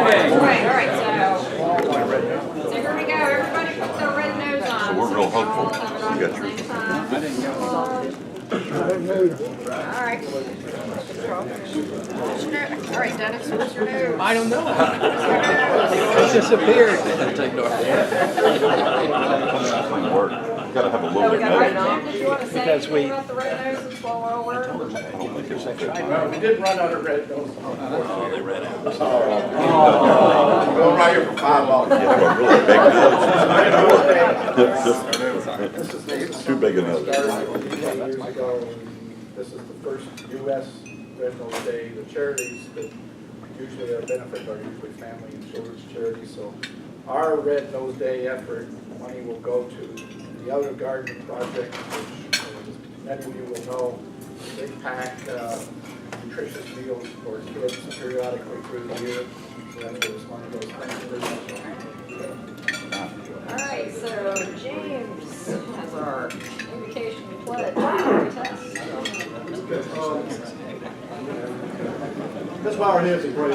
right, so here we go. Everybody put their red nose on. So we're real hopeful. You got your... All right. All right, Dennis, where's your nose? I don't know. It disappeared. You gotta have a little bit of Jim, did you want to say Because anything about the red noses while we're over? We did run out of red nose. Oh, they ran out. We're right here for $5. You have a really big nose. It's not gonna work. Too big a nose. Years ago, this is the first U.S. Red Nose Day. The charities that usually are benefit are usually family and children's charities. So our Red Nose Day effort, money will go to the Other Garden Project, which many of you will know. They pack nutritious meals for kids periodically through the year. So that's where this money goes. Thank you very much. All right, so James has our invocation to pledge test. Let's bow our heads and pray.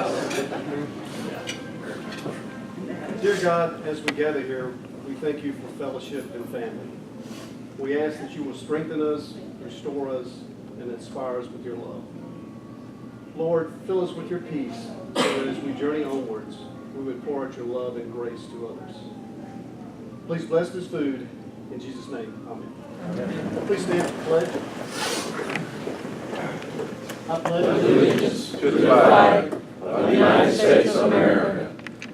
Dear God, as we gather here, we thank you for fellowship and family. We ask that you will strengthen us, restore us, and inspire us with your love. Lord, fill us with your peace so that as we journey onwards, we would pour out your love and grace to others. Please bless this food. In Jesus' name, amen. Please stand for pledge. I pledge allegiance to the flag of the United States of America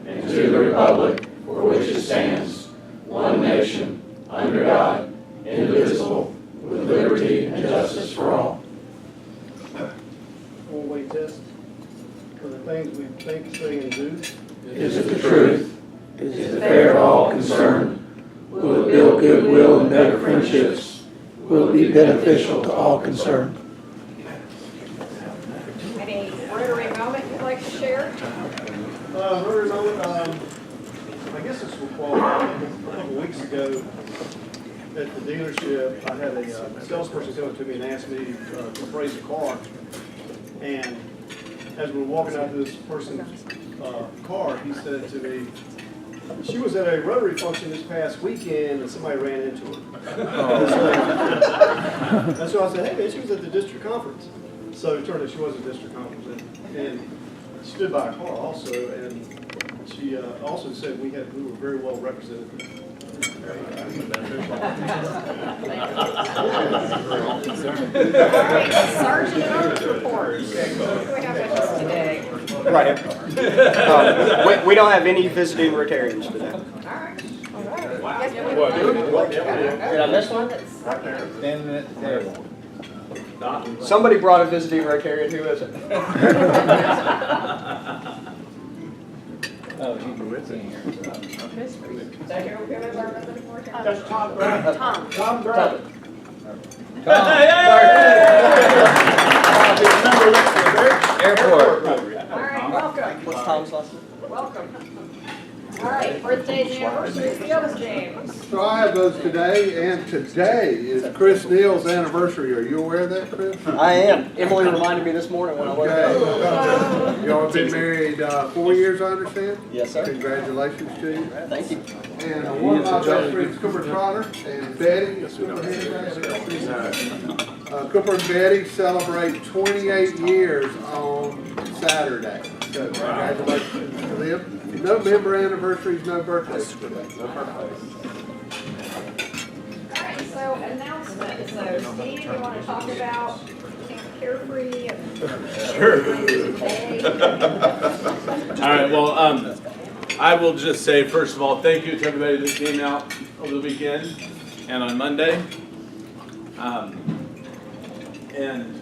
and to the republic for which it stands, one nation, under God, indivisible, with liberty and justice for all. Four-way test for the things we think, say, and do. Is it the truth? Is it fair to all concerned? Will it build goodwill and better friendships? Will it be beneficial to all concerned? Any Rotary moment you'd like to share? Rotary moment, I guess this will qualify. A couple weeks ago at the dealership, I had a salesperson come up to me and ask me to appraise a car. And as we were walking out to this person's car, he said to me, she was at a Rotary function this past weekend and somebody ran into her. And so I said, hey man, she was at the district conference. So it turned out she was at the district conference. And she stood by a car also, and she also said we were very well represented. Sergeant Oaks report. What do we have with us today? Right. We don't have any visiting Rotarians today. All right. Wow. Did I miss one? Standing at the table. Somebody brought a visiting Rotarian. Who is it? Oh, he's with it. That's Tom Brown. Tom Brown. Airport. All right, welcome. What's Tom's last name? Welcome. All right, birthdays and anniversaries, the other James. So I have those today, and today is Chris Neal's anniversary. Are you aware of that, Chris? I am. Emily reminded me this morning when I woke up. Okay. Y'all have been married 4 years, I understand? Yes, sir. Congratulations to you. Thank you. And one of my best friends, Cooper Trotter, and Betty. Cooper and Betty celebrate 28 years on Saturday. So congratulations to them. No member anniversaries, no birthdays for that. No birthdays. All right, so announcements. So Steve, you want to talk about Camp Carefree? Sure. All right, well, I will just say, first of all, thank you to everybody that came out over the weekend and on Monday. And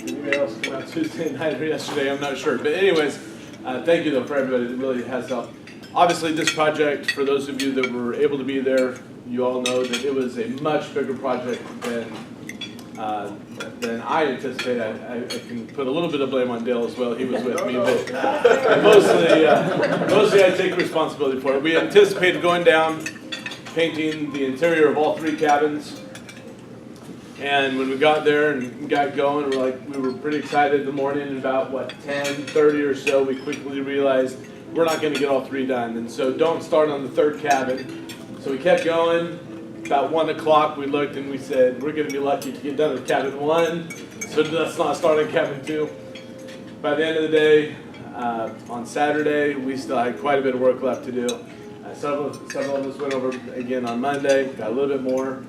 anybody else came out Tuesday night or yesterday, I'm not sure. But anyways, thank you though for everybody that really has helped. Obviously this project, for those of you that were able to be there, you all know that it was a much bigger project than I anticipated. I can put a little bit of blame on Dale as well. He was with me, but mostly I take responsibility for it. We anticipated going down, painting the interior of all 3 cabins. And when we got there and got going, we were pretty excited in the morning. And about 10:30 or so, we quickly realized we're not going to get all 3 done. And so don't start on the 3rd cabin. So we kept going. About 1 o'clock, we looked and we said, we're going to be lucky to get done with cabin 1. So let's not start on cabin 2. By the end of the day, on Saturday, we still had quite a bit of work left to do. Several of us went over again on Monday, got a little bit more.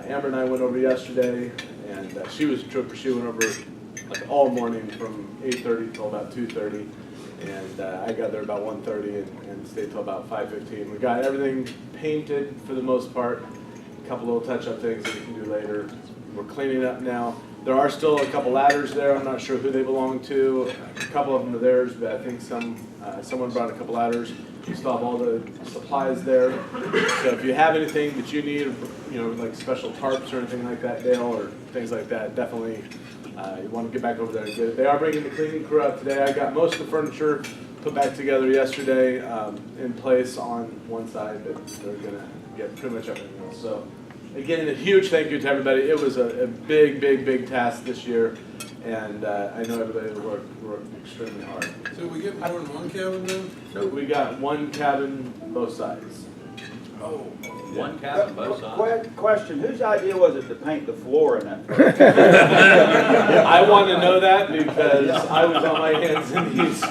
Amber and I went over yesterday, and she was a trooper. She went over like all morning from 8:30 till about 2:30, and I got there about 1:30 and stayed till about 5:15. We got everything painted for the most part. A couple little touch-up things that we can do later. We're cleaning up now. There are still a couple ladders there. I'm not sure who they belong to. A couple of them are theirs, but I think someone brought a couple ladders. We still have all the supplies there. So if you have anything that you need, like special tarps or anything like that, Dale, or things like that, definitely you want to get back over there and get it. They are bringing the cleaning crew out today. I got most of the furniture put back together yesterday in place on one side, but they're going to get pretty much everything else. So again, a huge thank you to everybody. It was a big task this year, and I know everybody worked extremely hard. So we get more than one cabin then? So we got 1 cabin, both sides. Oh. One cabin, both sides. Question, whose idea was it to paint the floor in that? I want to know that because I was on my hands and knees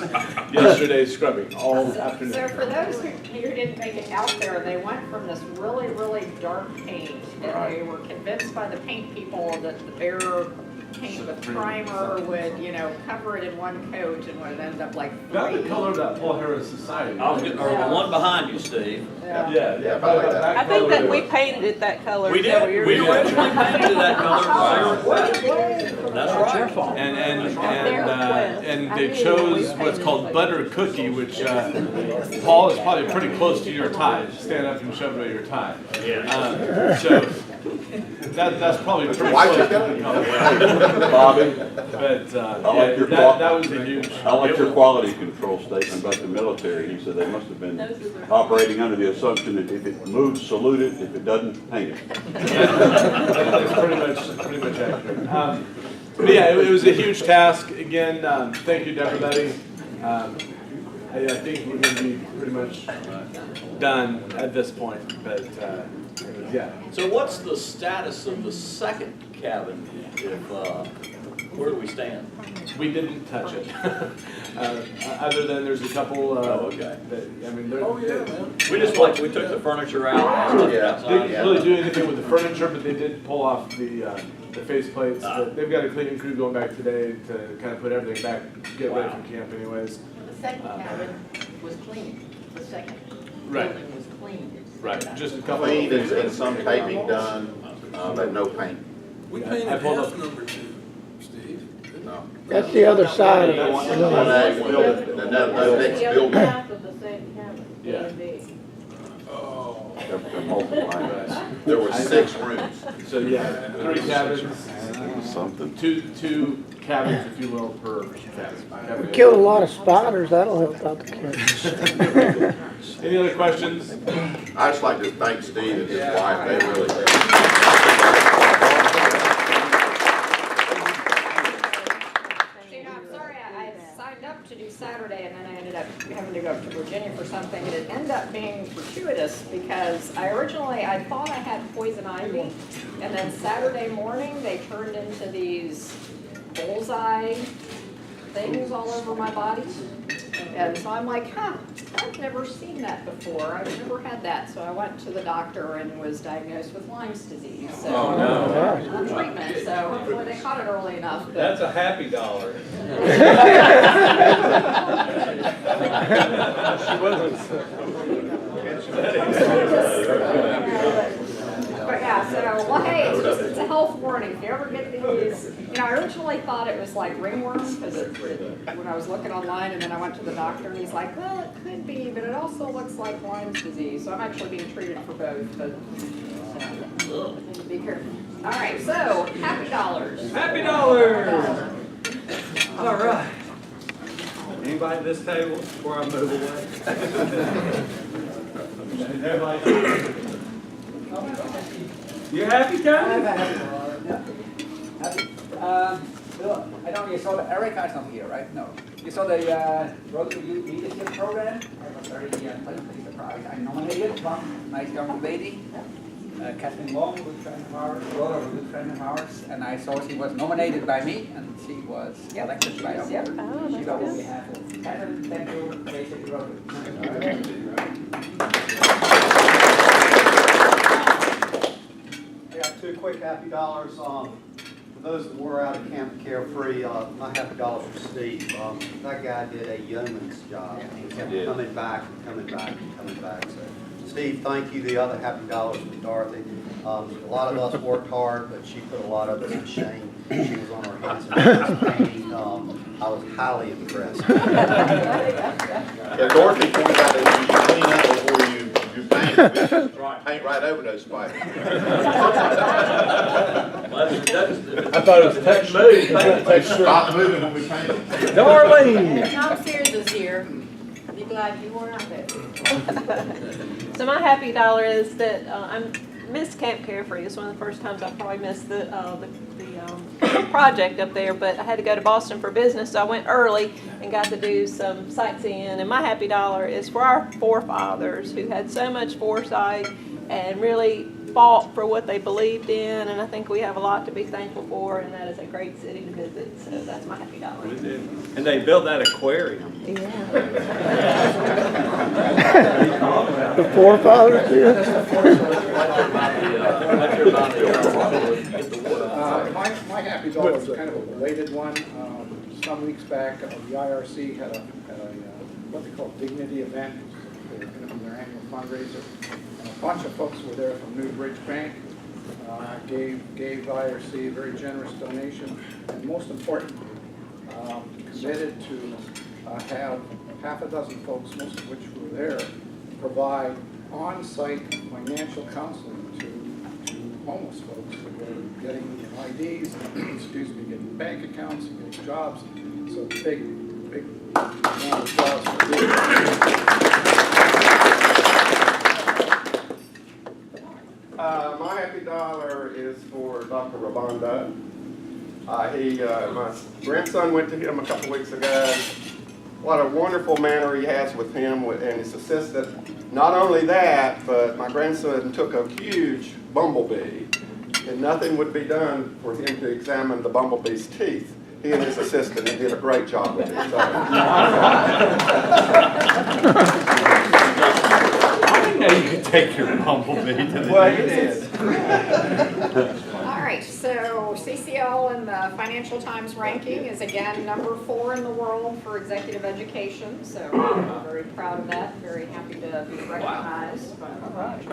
yesterday scrubbing all afternoon. So for those who didn't make it out there, they went from this really dark paint, and they were convinced by the paint people that the bare paint with primer would, cover it in one coat and would end up like About the three. color of that Paul Harris Society. Or the one behind you, Steve. Yeah. I think that we painted it that color. We several did. years We ago. originally painted that color. That's right. And they chose what's called butter cookie, which Paul is probably pretty close to your tie. Stand up and show me your tie. So that's probably pretty close to the color. Bobby, But like your that was a huge. I like your quality control statement about the military. He said they must have been operating under the assumption that if it moves, salute it. If it doesn't, paint it. That's pretty much accurate. But yeah, it was a huge task. Again, thank you to everybody. I think we're going to be pretty much done at this point. But yeah. So what's the status of the 2nd cabin? Where do we stand? We didn't touch it. Other than there's a couple. Okay. We just we took the furniture out and stuff They outside. didn't really do anything with the furniture, but they did pull off the face plates. But they've got a cleaning crew going back today to kind of put everything back, get ready for camp anyways. The second cabin was clean. The second Right. building was clean. Right, just a couple. Cleaned and some taping done, but no paint. We Yeah, painted I pulled half up- number 2, Steve. No. That's the other side of it. The next building. Half of the same cabin. Yeah. A and B. Oh. They're multiplying. There were 6 rooms. So yeah, 3 cabins, Something. two cabins, if you will, per cabin. Killed a lot of spiders, that'll help out the kids. Any other questions? I'd just like to thank Steve and his wife, they really did. I'm sorry, I signed up to do Saturday and then I ended up having to go up to Virginia for something, and it ended up being fortuitous because I thought I had poison ivy, and then Saturday morning they turned into these bullseye things all over my body. And so I'm like, I've never seen that before. I've never had that. So I went to the doctor and was diagnosed with Lyme's disease. So treatment. So hopefully they caught it early enough. But That's a happy dollar. But yeah, so, well, hey, it's a health warning. If you ever get these, I originally thought it was like ringworm because when I was looking online, and then I went to the doctor and he's like, well, it could be, but it also looks like Lyme's disease. So I'm actually being treated for both, but so, be careful. All right, so happy dollars. Happy dollars! All right. Anybody at this table before I move away? You happy, Tony? Bill, I don't know, you saw the, Erica's not here, right? No. You saw the Rotary Youth Leadership Program? I was very pleasantly surprised. I nominated one nice young lady, Kathleen Long, a good friend of ours, Rhoda, a good friend of ours, and I saw she was nominated by me, and she was elected by us. Yep. She got on behalf of Catherine, thank you, Basic Rotary. I got 2 quick happy dollars. For those that were out at Camp Carefree, my happy dollars for Steve. That guy did a yeoman's job. He kept coming back and coming back and coming back. So, Steve, thank you. The other happy dollars for Dorothy. A lot of us worked hard, but she put a lot of us to shame. She was on her hands and knees painting. I was highly impressed. Yeah, Dorothy pointed out that you clean up before you paint. Paint right over those spiders. I thought it was a text move. Stop moving when we paint. Darlene! Tom Sears is here. Be glad you weren't out there. So my happy dollar is that I missed Camp Carefree. It's one of the first times I probably missed the project up there, but I had to go to Boston for business, so I went early and got to do some sightseeing. And my happy dollar is for our forefathers who had so much foresight and really fought for what they believed in, and I think we have a lot to be thankful for, and that is a great city to visit, so that's my happy dollar. And they built that aquarium. Yeah. The forefathers, My happy dollar was kind of a related one. Some weeks back, the IRC had a what they call dignity event. They were going to be their annual fundraiser. And a bunch of folks were there from New Bridge Bank. Gave IRC a very generous donation, and most importantly, committed to have half a dozen folks, most of which were there, provide on-site financial counseling to homeless folks who were getting IDs, getting bank accounts, getting jobs. So big round of applause for doing My happy dollar is for Dr. Rabonda. My grandson went to him a couple weeks ago. What a wonderful manner he has with him and his assistant. Not only that, but my grandson took a huge bumblebee, and nothing would be done for him to examine the bumblebee's teeth. He and his assistant did a great job with it. So. I didn't know you could take your bumblebee to the Well, he did. All right, so CCL in the Financial Times ranking is again number 4 in the world for executive education. So I'm very proud of that. Very happy to be recognized. All right.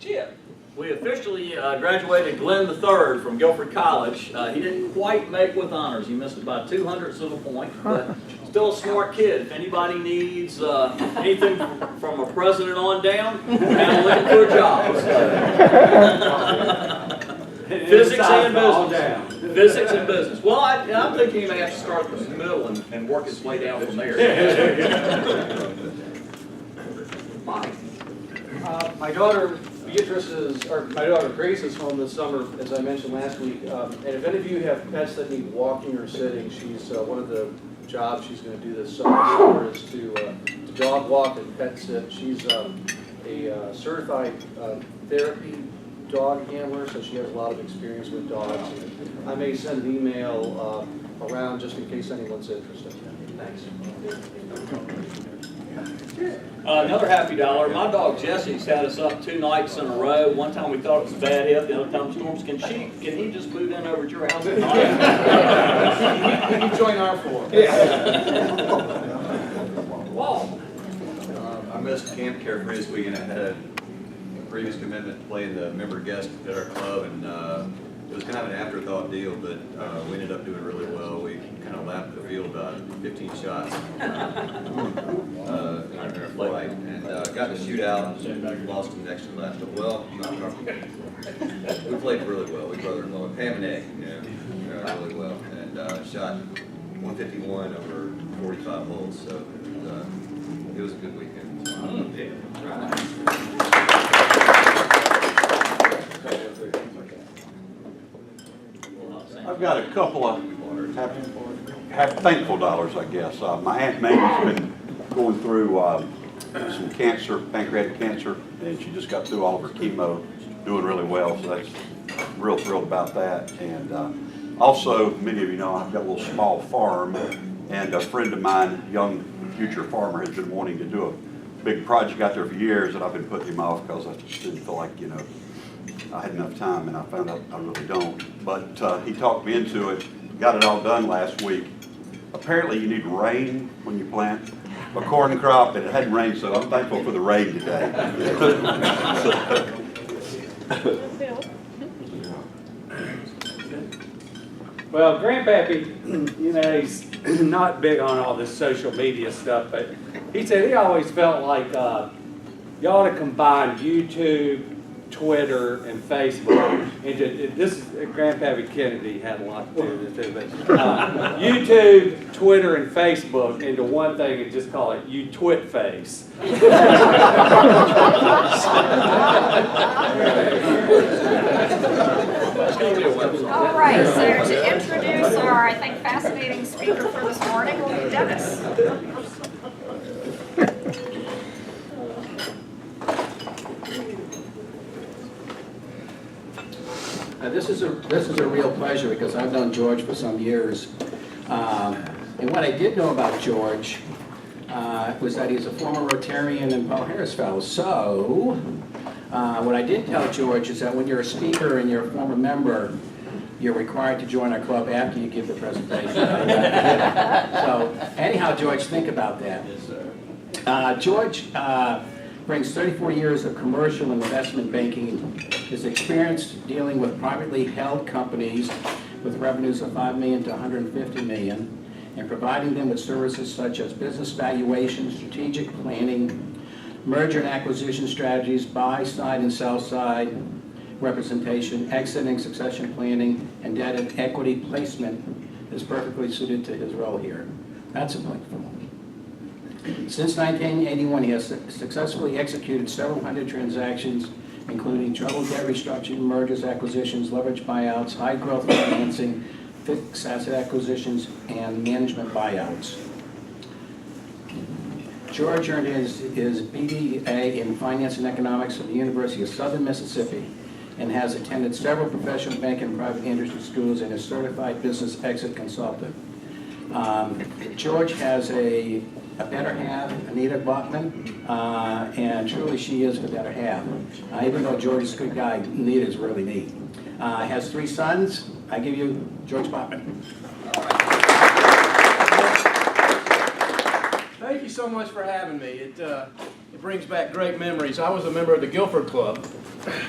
Chip. We officially graduated Glenn III from Guilford College. He didn't quite make with honors. He missed it by 2/2 of a point, but still a smart kid. If anybody needs anything from a president on down, I'm looking for a job. Physics and business. Physics and business. Well, I'm thinking he may have to start at the middle and work his way down from there. My daughter my daughter Grace is home this summer, as I mentioned last week. And if any of you have pets that need walking or sitting, she's one of the jobs she's going to do this summer is to dog walk and pet sit. She's a certified therapy dog handler, so she has a lot of experience with dogs. I may send an email around just in case anyone's interested. Thanks. Another happy dollar. My dog Jesse's had us up 2 nights in a row. One time we thought it was bad hip, the other time storms. Can he just move in over at your house at night? He can join our floor. Wow. I missed Camp Carefree this weekend. I had a previous commitment to play the member guest at our club, and it was kind of an afterthought deal, but we ended up doing really well. We kind of lapped the field 15 shots in our flight, and got to shoot out and lost them next to the last. Well, we played really well. We brother-in-law, ham and egg, really well, and shot 151 over 45 holes. So it was a good weekend. I've got a couple of thankful dollars, I guess. My Aunt Mamie's been going through some cancer, pancreatic cancer, and she just got through all of her chemo, doing really well, so that's real thrilled about that. And also, many of you know, I've got a little small farm, and a friend of mine, young future farmer, has been wanting to do a big project out there for years, and I've been putting him off because I just didn't feel like, you know, I had enough time, and I found out I really don't. But he talked me into it, got it all done last week. Apparently you need rain when you plant a corn crop, and it hadn't rained, so I'm thankful for the rain today. Well, Grandpappy, you know, he's not big on all this social media stuff, but he said he always felt like you ought to combine YouTube, Twitter, and Facebook. This is Grandpappy Kennedy had a lot to do with this too, but YouTube, Twitter, and Facebook into one thing and just call it You Twit Face. All right, so to introduce our, I think, fascinating speaker for this morning will be Dennis. This is a real pleasure because I've known George for some years. And what I did know about George was that he's a former Rotarian and Paul Harris Fellow. So what I did tell George is that when you're a speaker and you're a former member, you're required to join our club after you give the presentation. So anyhow, George, think about that. Yes, sir. George brings 34 years of commercial and investment banking. His experience dealing with privately held companies with revenues of $5 million to $150 million and providing them with services such as business valuation, strategic planning, merger and acquisition strategies, buy side and sell side representation, exit and succession planning, and debt and equity placement is perfectly suited to his role here. That's a plentiful. Since 1981, he has successfully executed several hundred transactions, including troubled debt restructuring, mergers, acquisitions, leveraged buyouts, high growth financing, fixed asset acquisitions, and management buyouts. George earned his BDA in Finance and Economics from the University of Southern Mississippi and has attended several professional bank and private industry schools and is certified business exit consultant. George has a better half, Anita Bachmann, and truly she is the better half. Even though George is a good guy, Anita is really neat. Has 3 sons. I give you George Bachmann. Thank you so much for having me. It brings back great memories. I was a member of the Guilford Club,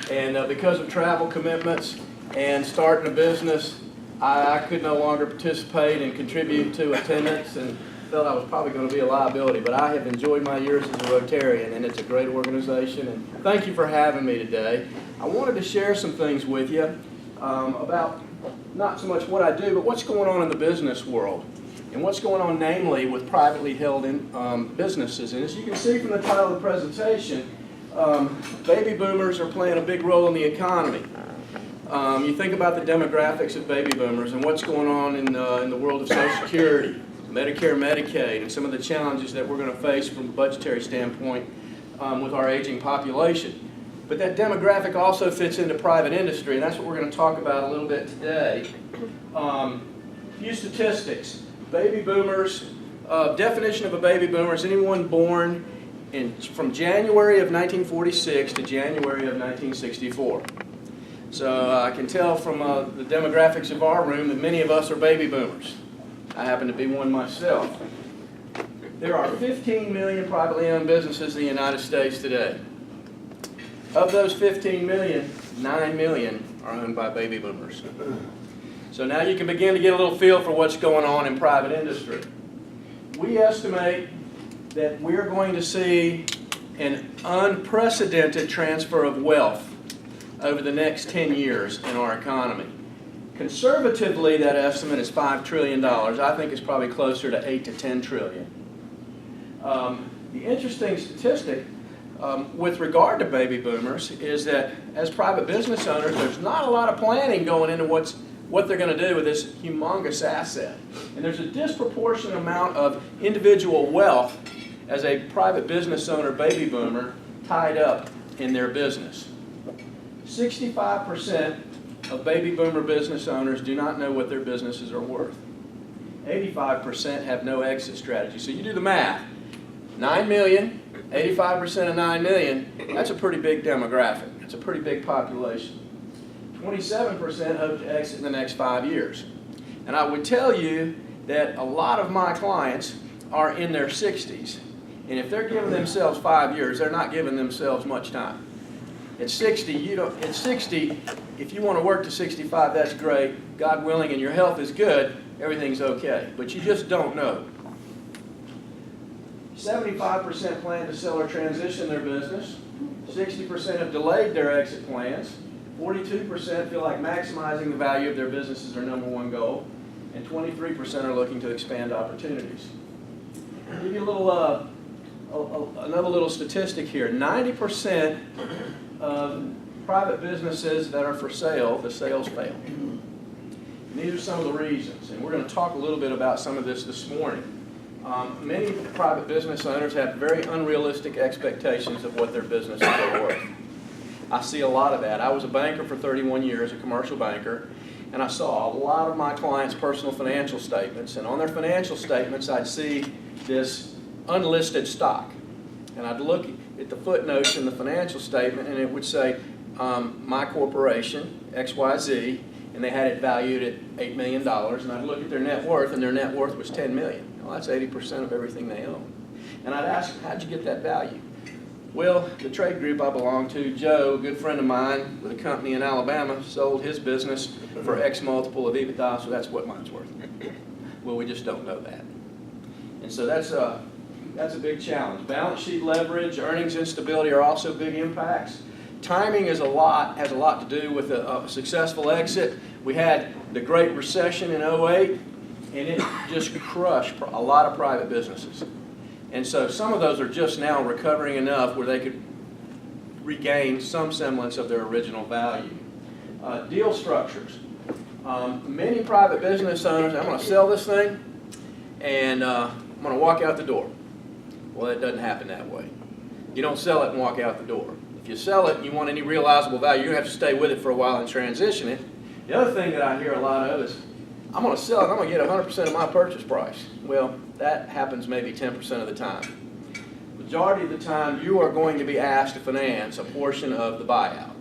and because of travel commitments and starting a business, I could no longer participate and contribute to attendance and felt I was probably going to be a liability, but I have enjoyed my years as a Rotarian, and it's a great organization, and thank you for having me today. I wanted to share some things with you about not so much what I do, but what's going on in the business world, and what's going on namely with privately held businesses. And as you can see from the title of the presentation, baby boomers are playing a big role in the economy. You think about the demographics of baby boomers and what's going on in the world of Social Security, Medicare, Medicaid, and some of the challenges that we're going to face from a budgetary standpoint with our aging population. But that demographic also fits into private industry, and that's what we're going to talk about a little bit today. Few statistics. Baby boomers, definition of a baby boomer is anyone born from January of 1946 to January of 1964. So I can tell from the demographics of our room that many of us are baby boomers. I happen to be one myself. There are 15 million privately owned businesses in the United States today. Of those 15 million, 9 million are owned by baby boomers. So now you can begin to get a little feel for what's going on in private industry. We estimate that we're going to see an unprecedented transfer of wealth over the next 10 years in our economy. Conservatively, that estimate is $5 trillion. I think it's probably closer to 8 to 10 trillion. The interesting statistic with regard to baby boomers is that as private business owners, there's not a lot of planning going into what's what they're going to do with this humongous asset. And there's a disproportionate amount of individual wealth as a private business owner baby boomer tied up in their business. 65% of baby boomer business owners do not know what their businesses are worth. 85% have no exit strategy. So you do the math. 9 million, 85% of 9 million, that's a pretty big demographic. It's a pretty big population. 27% hope to exit in the next 5 years. And I would tell you that a lot of my clients are in their 60s. And if they're giving themselves 5 years, they're not giving themselves much time. At 60, at 60, if you want to work to 65, that's great. God willing, and your health is good, everything's okay. But you just don't know. 75% plan to sell or transition their business. 60% have delayed their exit plans. 42% feel like maximizing the value of their business is their #1 goal. And 23% are looking to expand opportunities. I'll give you a little, another little statistic here. 90% of private businesses that are for sale, the sales fail. And these are some of the reasons. And we're going to talk a little bit about some of this morning. Many private business owners have very unrealistic expectations of what their business is worth. I see a lot of that. I was a banker for 31 years, a commercial banker, and I saw a lot of my clients' personal financial statements. And on their financial statements, I'd see this unlisted stock. And I'd look at the footnotes in the financial statement, and it would say, my corporation, XYZ, and they had it valued at $8 million. And I'd look at their net worth, and their net worth was $10 million. Well, that's 80% of everything they own. And I'd ask them, how'd you get that value? Well, the trade group I belong to, Joe, a good friend of mine with a company in Alabama, sold his business for X multiple of EBITDA, so that's what mine's worth. Well, we just don't know that. And so that's a big challenge. Balance sheet leverage, earnings instability are also big impacts. Timing has a lot to do with a successful exit. We had the Great Recession in 2008, and it just crushed a lot of private businesses. And so some of those are just now recovering enough where they could regain some semblance of their original value. Deal structures. Many private business owners, I'm going to sell this thing, and I'm going to walk out the door. Well, it doesn't happen that way. You don't sell it and walk out the door. If you sell it and you want any realizable value, you're going to have to stay with it for a while and transition it. The other thing that I hear a lot of is, I'm going to sell it, I'm going to get 100% of my purchase price. Well, that happens maybe 10% of the time. Majority of the time, you are going to be asked to finance a portion of the buyout.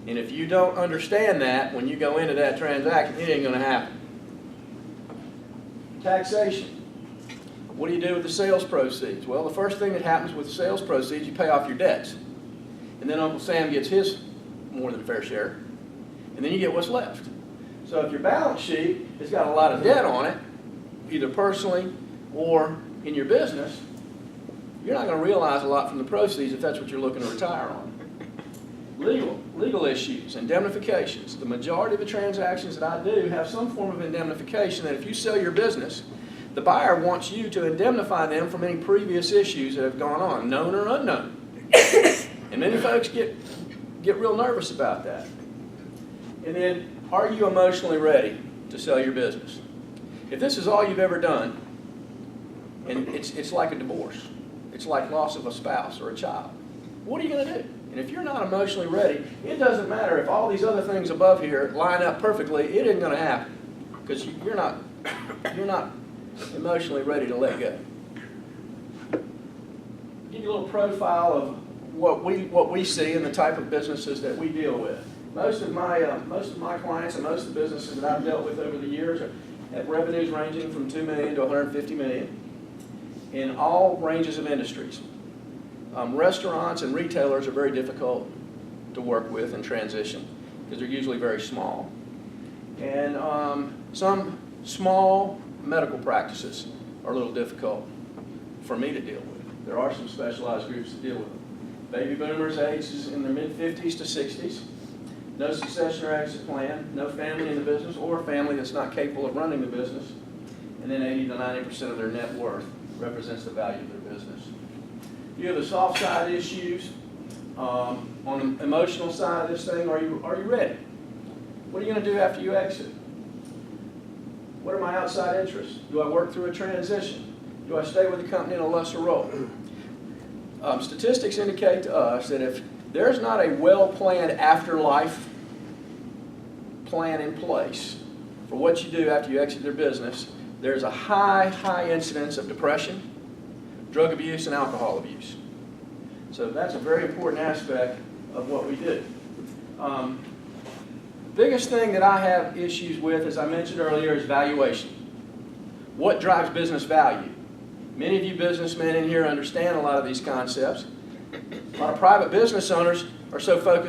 And if you don't understand that, when you go into that transaction, it ain't going to happen. Taxation. What do you do with the sales proceeds? Well, the first thing that happens with the sales proceeds, you pay off your debts. And then Uncle Sam gets his more than fair share. And then you get what's left. So if your balance sheet has got a lot of debt on it, either personally or in your business, you're not going to realize a lot from the proceeds if that's what you're looking to retire on. Legal issues, indemnifications. The majority of the transactions that I do have some form of indemnification that if you sell your business, the buyer wants you to indemnify them from any previous issues that have gone on, known or unknown. And many folks get real nervous about that. And then, are you emotionally ready to sell your business? If this is all you've ever done, and it's like a divorce, it's like loss of a spouse or a child, what are you going to do? And if you're not emotionally ready, it doesn't matter if all these other things above here line up perfectly, it isn't going to happen. Because you're not emotionally ready to let go. Give you a little profile of what we see and the type of businesses that we deal with. Most of my clients and most of the businesses that I've dealt with over the years have revenues ranging from $2 million to $150 million in all ranges of industries. Restaurants and retailers are very difficult to work with and transition because they're usually very small. And some small medical practices are a little difficult for me to deal with. There are some specialized groups that deal with them. Baby boomers ages in their mid-50s to 60s. No succession or exit plan, no family in the business or a family that's not capable of running the business. And then 80 to 90% of their net worth represents the value of their business. You have the soft side issues. On the emotional side of this thing, are you ready? What are you going to do after you exit? What are my outside interests? Do I work through a transition? Do I stay with the company in a lesser role? Statistics indicate to us that if there's not a well-planned afterlife plan in place for what you do after you exit their business, there's a high incidence of depression, drug abuse, and alcohol abuse. So that's a very important aspect of what we do. Biggest thing that I have issues with, as I mentioned earlier, is valuation. What drives business value? Many of you businessmen in here understand a lot of these concepts. A lot of private business owners are so focused